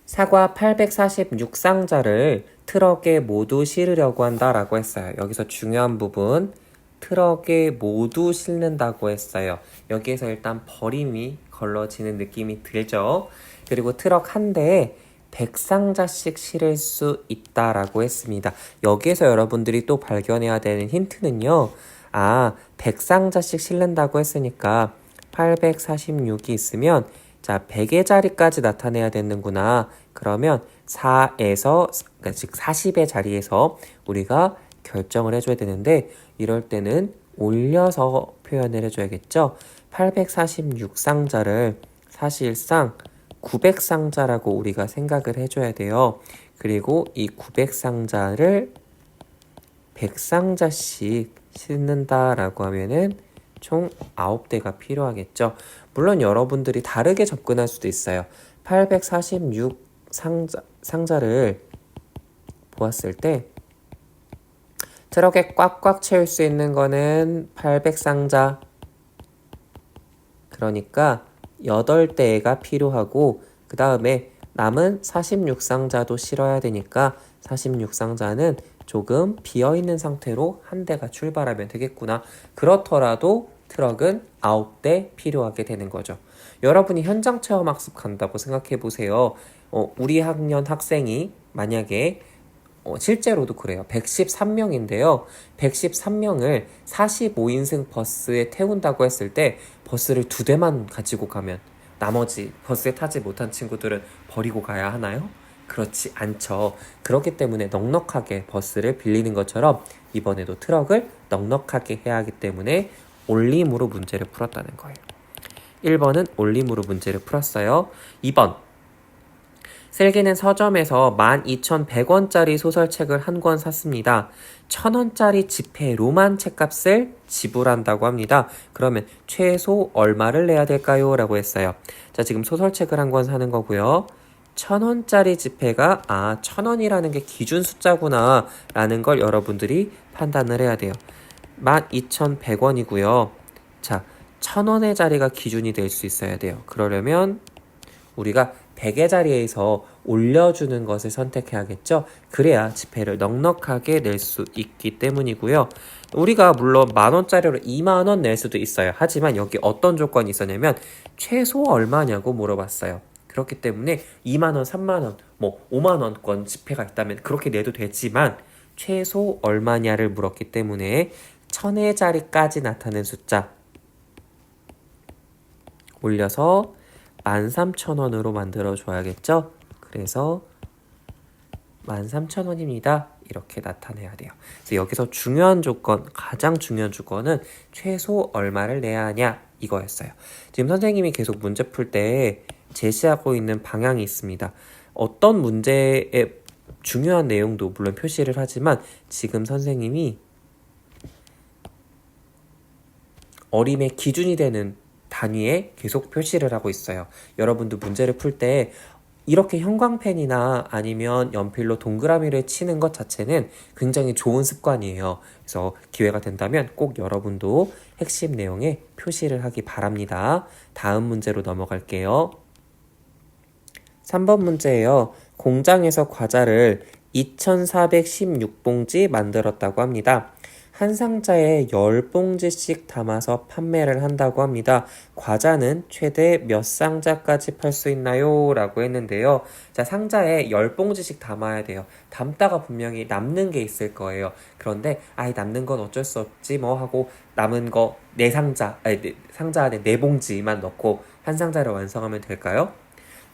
사과 846상자를 트럭에 모두 실으려고 한다라고 했어요. 여기서 중요한 부분, 트럭에 모두 실는다고 했어요. 여기에서 일단 버림이 걸러지는 느낌이 들죠. 그리고 트럭 한 대에 100상자씩 실을 수 있다라고 했습니다. 여기에서 여러분들이 또 발견해야 되는 힌트는요. 100상자씩 실는다고 했으니까 846이 있으면 자, 100의 자리까지 나타내야 되는구나. 그러면 4에서, 그러니까 즉 40의 자리에서 우리가 결정을 해줘야 되는데 이럴 때는 올려서 표현을 해줘야겠죠. 846상자를 사실상 900상자라고 우리가 생각을 해줘야 돼요. 그리고 이 900상자를 100상자씩 싣는다라고 하면은 총 9대가 필요하겠죠. 물론 여러분들이 다르게 접근할 수도 있어요. 846상자를 보았을 때 트럭에 꽉꽉 채울 수 있는 거는 800상자. 그러니까 8대가 필요하고 그 다음에 남은 46상자도 실어야 되니까 46상자는 조금 비어있는 상태로 한 대가 출발하면 되겠구나. 그렇더라도 트럭은 9대 필요하게 되는 거죠. 여러분이 현장 체험 학습 간다고 생각해 보세요. 우리 학년 학생이 만약에 실제로도 그래요. 113명인데요. 113명을 45인승 버스에 태운다고 했을 때 버스를 2대만 가지고 가면 나머지 버스에 타지 못한 친구들은 버리고 가야 하나요? 그렇지 않죠. 그렇기 때문에 넉넉하게 버스를 빌리는 것처럼 이번에도 트럭을 넉넉하게 해야 하기 때문에 올림으로 문제를 풀었다는 거예요. 1번은 올림으로 문제를 풀었어요. 2번 슬기는 서점에서 12,100원짜리 소설책을 한 권 샀습니다. 1,000원짜리 지폐로만 책값을 지불한다고 합니다. 그러면 최소 얼마를 내야 될까요? 라고 했어요. 자, 지금 소설책을 한 권 사는 거고요. 1,000원짜리 지폐가 1,000원이라는 게 기준 숫자구나 라는 걸 여러분들이 판단을 해야 돼요. 12,100원이고요. 자, 1,000원의 자리가 기준이 될 수 있어야 돼요. 그러려면 우리가 100의 자리에서 올려주는 것을 선택해야겠죠. 그래야 지폐를 넉넉하게 낼 수 있기 때문이고요. 우리가 물론 만원짜리로 2만원 낼 수도 있어요. 하지만 여기 어떤 조건이 있었냐면 최소 얼마냐고 물어봤어요. 그렇기 때문에 2만원, 3만원, 5만원권 지폐가 있다면 그렇게 내도 되지만 최소 얼마냐를 물었기 때문에 1000의 자리까지 나타낸 숫자 올려서 13,000원으로 만들어줘야겠죠? 그래서 13,000원입니다. 이렇게 나타내야 돼요. 그래서 여기서 중요한 조건, 가장 중요한 조건은 최소 얼마를 내야 하냐 이거였어요. 지금 선생님이 계속 문제 풀 때 제시하고 있는 방향이 있습니다. 어떤 문제의 중요한 내용도 물론 표시를 하지만 지금 선생님이 어림의 기준이 되는 단위에 계속 표시를 하고 있어요. 여러분도 문제를 풀 때 이렇게 형광펜이나 아니면 연필로 동그라미를 치는 것 자체는 굉장히 좋은 습관이에요. 그래서 기회가 된다면 꼭 여러분도 핵심 내용에 표시를 하기 바랍니다. 다음 문제로 넘어갈게요. 3번 문제예요. 공장에서 과자를 2,416봉지 만들었다고 합니다. 한 상자에 10봉지씩 담아서 판매를 한다고 합니다. 과자는 최대 몇 상자까지 팔 수 있나요? 라고 했는데요. 자, 상자에 10봉지씩 담아야 돼요. 담다가 분명히 남는 게 있을 거예요. 그런데 남는 건 어쩔 수 없지 뭐 하고 남은 거 상자 안에 4봉지만 넣고 한 상자를 완성하면 될까요?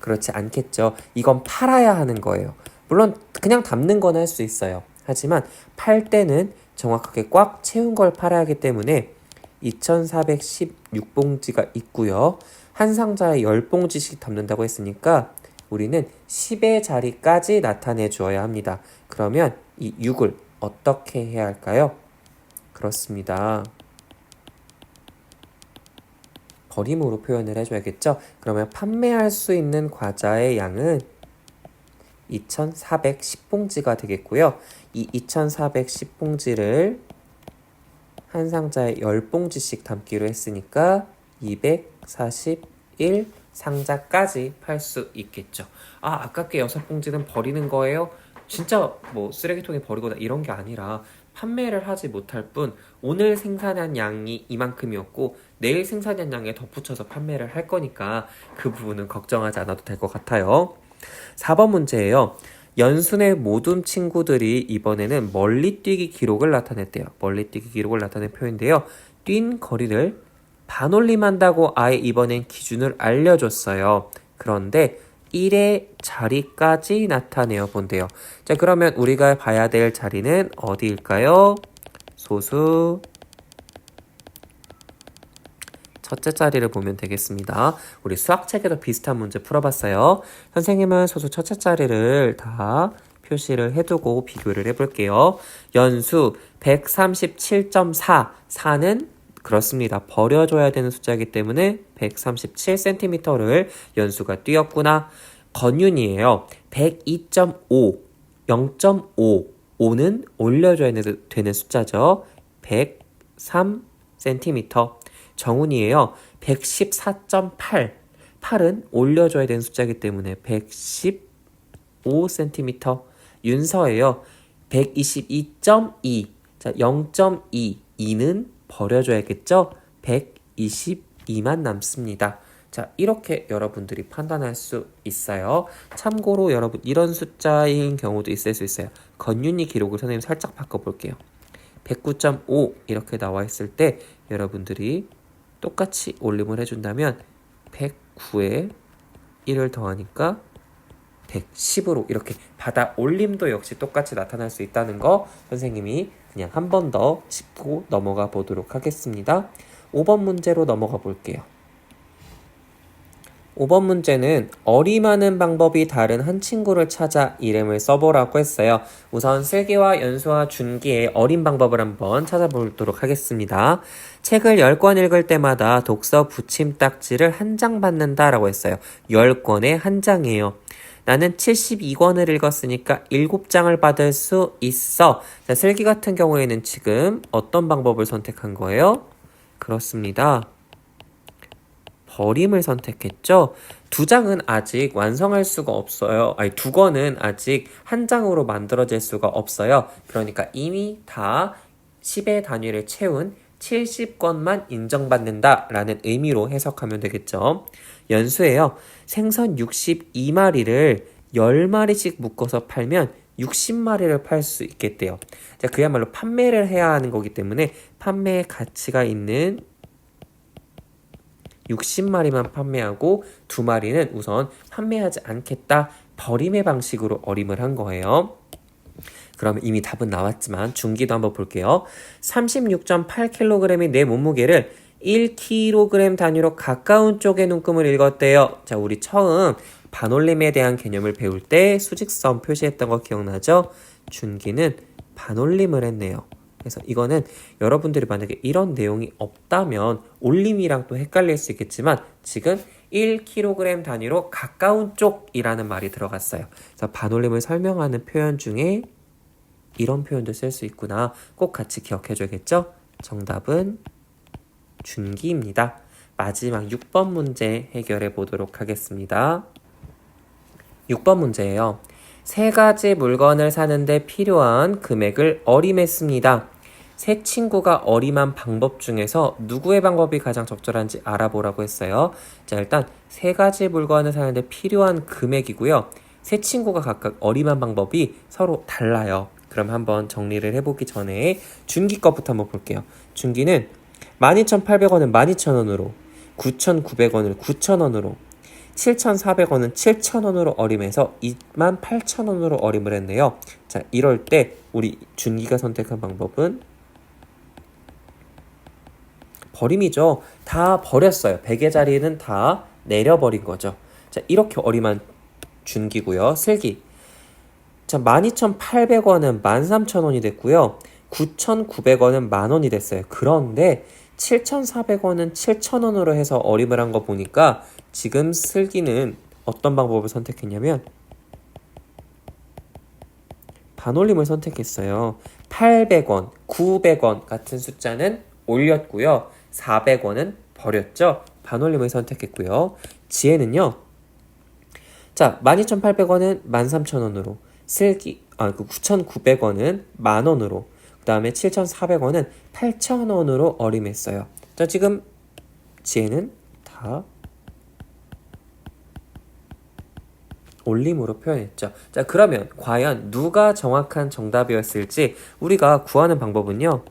그렇지 않겠죠. 이건 팔아야 하는 거예요. 물론 그냥 담는 건 할 수 있어요. 하지만 팔 때는 정확하게 꽉 채운 걸 팔아야 하기 때문에 2,416봉지가 있고요. 한 상자에 10봉지씩 담는다고 했으니까 우리는 10의 자리까지 나타내 주어야 합니다. 그러면 이 6을 어떻게 해야 할까요? 그렇습니다. 버림으로 표현을 해줘야겠죠? 그러면 판매할 수 있는 과자의 양은 2,410봉지가 되겠고요. 이 2,410봉지를 한 상자에 10봉지씩 담기로 했으니까 241 상자까지 팔 수 있겠죠. 아, 아깝게 6봉지는 버리는 거예요? 진짜 뭐 쓰레기통에 버리거나 이런 게 아니라 판매를 하지 못할 뿐 오늘 생산한 양이 이만큼이었고 내일 생산한 양에 덧붙여서 판매를 할 거니까 그 부분은 걱정하지 않아도 될 것 같아요. 4번 문제예요. 연순의 모든 친구들이 이번에는 멀리뛰기 기록을 나타냈대요. 멀리뛰기 기록을 나타낸 표현인데요. 뛴 거리를 반올림한다고 아예 이번엔 기준을 알려줬어요. 그런데 1의 자리까지 나타내어 본대요. 자, 그러면 우리가 봐야 될 자리는 어디일까요? 소수 첫째 자리를 보면 되겠습니다. 우리 수학책에도 비슷한 문제 풀어봤어요. 선생님은 소수 첫째 자리를 다 표시를 해두고 비교를 해볼게요. 연수 137.4, 4는 그렇습니다. 버려줘야 되는 숫자이기 때문에 137cm를 연수가 뛰었구나. 건윤이에요. 102.5, 0.5, 5는 올려줘야 되는 숫자죠. 103cm. 정훈이에요. 114.8, 8은 올려줘야 되는 숫자이기 때문에 115cm. 윤서예요. 122.2, 자 0.2, 2는 버려줘야겠죠? 122만 남습니다. 자, 이렇게 여러분들이 판단할 수 있어요. 참고로 여러분 이런 숫자인 경우도 있을 수 있어요. 건윤이 기록을 선생님 살짝 바꿔볼게요. 109.5 이렇게 나와 있을 때 여러분들이 똑같이 올림을 해준다면 109에 1을 더하니까 110으로 이렇게 받아 올림도 역시 똑같이 나타날 수 있다는 거 선생님이 그냥 한 번 더 짚고 넘어가 보도록 하겠습니다. 5번 문제로 넘어가 볼게요. 5번 문제는 어림하는 방법이 다른 한 친구를 찾아 이름을 써보라고 했어요. 우선 슬기와 연수와 준기의 어림 방법을 한번 찾아보도록 하겠습니다. 책을 10권 읽을 때마다 독서 붙임딱지를 한 장 받는다라고 했어요. 10권에 한 장이에요. 나는 72권을 읽었으니까 7장을 받을 수 있어. 자, 슬기 같은 경우에는 지금 어떤 방법을 선택한 거예요? 그렇습니다. 버림을 선택했죠. 2장은 아직 완성할 수가 없어요. 아니, 2권은 아직 한 장으로 만들어질 수가 없어요. 그러니까 이미 다 10의 단위를 채운 70권만 인정받는다라는 의미로 해석하면 되겠죠. 연수예요. 생선 62마리를 10마리씩 묶어서 팔면 60마리를 팔 수 있겠대요. 자, 그야말로 판매를 해야 하는 거기 때문에 판매의 가치가 있는 60마리만 판매하고 2마리는 우선 판매하지 않겠다. 버림의 방식으로 어림을 한 거예요. 그러면 이미 답은 나왔지만 준기도 한번 볼게요. 36.8kg의 내 몸무게를 1kg 단위로 가까운 쪽의 눈금을 읽었대요. 자, 우리 처음 반올림에 대한 개념을 배울 때 수직선 표시했던 거 기억나죠? 준기는 반올림을 했네요. 그래서 이거는 여러분들이 만약에 이런 내용이 없다면 올림이랑 또 헷갈릴 수 있겠지만 지금 1kg 단위로 가까운 쪽이라는 말이 들어갔어요. 그래서 반올림을 설명하는 표현 중에 이런 표현도 쓸 수 있구나. 꼭 같이 기억해줘야겠죠? 정답은 준기입니다. 마지막 6번 문제 해결해 보도록 하겠습니다. 6번 문제예요. 3가지 물건을 사는데 필요한 금액을 어림했습니다. 세 친구가 어림한 방법 중에서 누구의 방법이 가장 적절한지 알아보라고 했어요. 자, 일단 3가지 물건을 사는데 필요한 금액이고요. 세 친구가 각각 어림한 방법이 서로 달라요. 그럼 한번 정리를 해보기 전에 준기 것부터 한번 볼게요. 준기는 12,800원은 12,000원으로, 9,900원을 9,000원으로, 7,400원은 7,000원으로 어림해서 28,000원으로 어림을 했네요. 자, 이럴 때 우리 준기가 선택한 방법은 버림이죠. 다 버렸어요. 100의 자리는 다 내려버린 거죠. 자, 이렇게 어림한 준기고요. 슬기. 자, 12,800원은 13,000원이 됐고요. 9,900원은 만원이 됐어요. 그런데 7,400원은 7,000원으로 해서 어림을 한 거 보니까 지금 슬기는 어떤 방법을 선택했냐면 반올림을 선택했어요. 800원, 900원 같은 숫자는 올렸고요. 400원은 버렸죠. 반올림을 선택했고요. 지혜는요. 자, 12,800원은 13,000원으로, 그 9,900원은 만원으로, 그 다음에 7,400원은 8,000원으로 어림했어요. 자, 지금 지혜는 다 올림으로 표현했죠. 자, 그러면 과연 누가 정확한 정답이었을지 우리가 구하는 방법은요.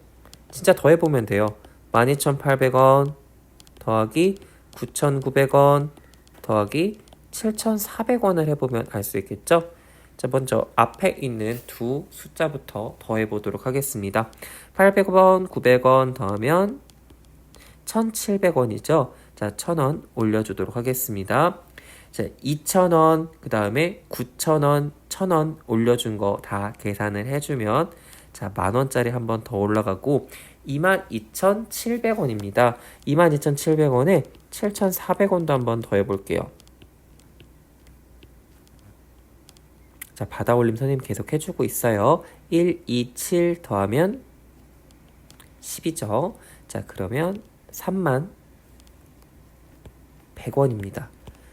진짜 더해보면 돼요. 12,800원 더하기 9,900원 더하기 7,400원을 해보면 알 수 있겠죠? 자, 먼저 앞에 있는 두 숫자부터 더해보도록 하겠습니다. 800원, 900원 더하면 1,700원이죠. 자, 1,000원 올려주도록 하겠습니다. 자, 2,000원, 그 다음에 9,000원, 1,000원 올려준 거 다 계산을 해주면 자, 만원짜리 한 번 더 올라가고 22,700원입니다. 22,700원에 7,400원도 한 번 더 해볼게요. 자, 받아올림 선생님 계속 해주고 있어요. 1, 2, 7 더하면 10이죠. 자, 그러면 31,100원입니다.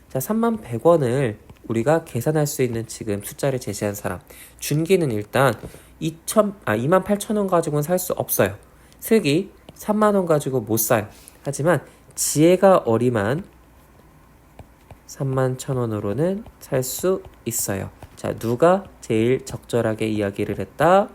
자, 31,100원을 우리가 계산할 수 있는 지금 숫자를 제시한 사람. 준기는 일단 28,000원 가지고는 살 수 없어요. 슬기 3만원 가지고 못 사요. 하지만 지혜가 어림한 31,000원으로는 살 수 있어요. 자, 누가 제일 적절하게 이야기를 했다?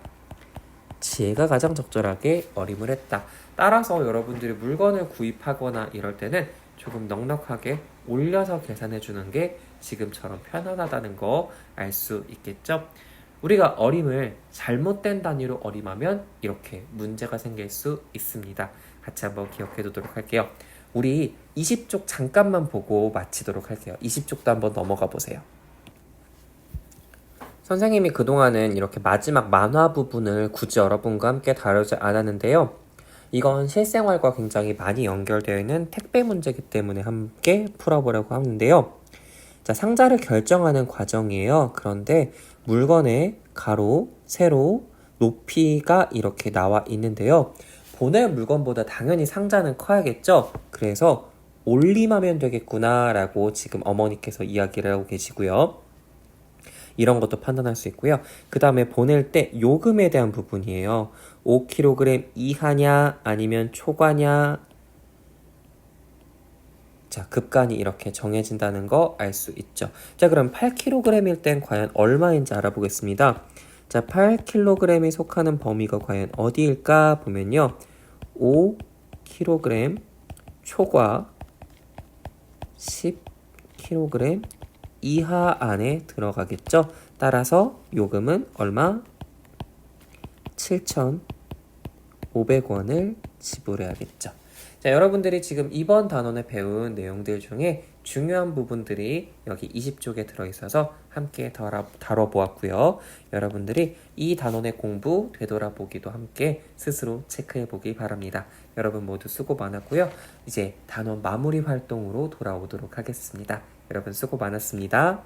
지혜가 가장 적절하게 어림을 했다. 따라서 여러분들이 물건을 구입하거나 이럴 때는 조금 넉넉하게 올려서 계산해 주는 게 지금처럼 편안하다는 거 알 수 있겠죠? 우리가 어림을 잘못된 단위로 어림하면 이렇게 문제가 생길 수 있습니다. 같이 한번 기억해 두도록 할게요. 우리 20쪽 잠깐만 보고 마치도록 할게요. 20쪽도 한번 넘어가 보세요. 선생님이 그동안은 이렇게 마지막 만화 부분을 굳이 여러분과 함께 다루지 않았는데요. 이건 실생활과 굉장히 많이 연결되어 있는 택배 문제이기 때문에 함께 풀어보려고 하는데요. 자, 상자를 결정하는 과정이에요. 그런데 물건의 가로, 세로, 높이가 이렇게 나와 있는데요. 보낼 물건보다 당연히 상자는 커야겠죠? 그래서 올림하면 되겠구나 라고 지금 어머니께서 이야기를 하고 계시고요. 이런 것도 판단할 수 있고요. 그 다음에 보낼 때 요금에 대한 부분이에요. 5kg 이하냐 아니면 초과냐. 자, 급간이 이렇게 정해진다는 거 알 수 있죠. 자, 그럼 8kg일 땐 과연 얼마인지 알아보겠습니다. 자, 8kg이 속하는 범위가 과연 어디일까 보면요. 5kg 초과 10kg 이하 안에 들어가겠죠. 따라서 요금은 얼마? 7,500원을 지불해야겠죠. 자, 여러분들이 지금 이번 단원에 배운 내용들 중에 중요한 부분들이 여기 20쪽에 들어있어서 함께 다뤄보았고요. 여러분들이 이 단원의 공부 되돌아보기도 함께 스스로 체크해보기 바랍니다. 여러분 모두 수고 많았고요. 이제 단원 마무리 활동으로 돌아오도록 하겠습니다. 여러분 수고 많았습니다.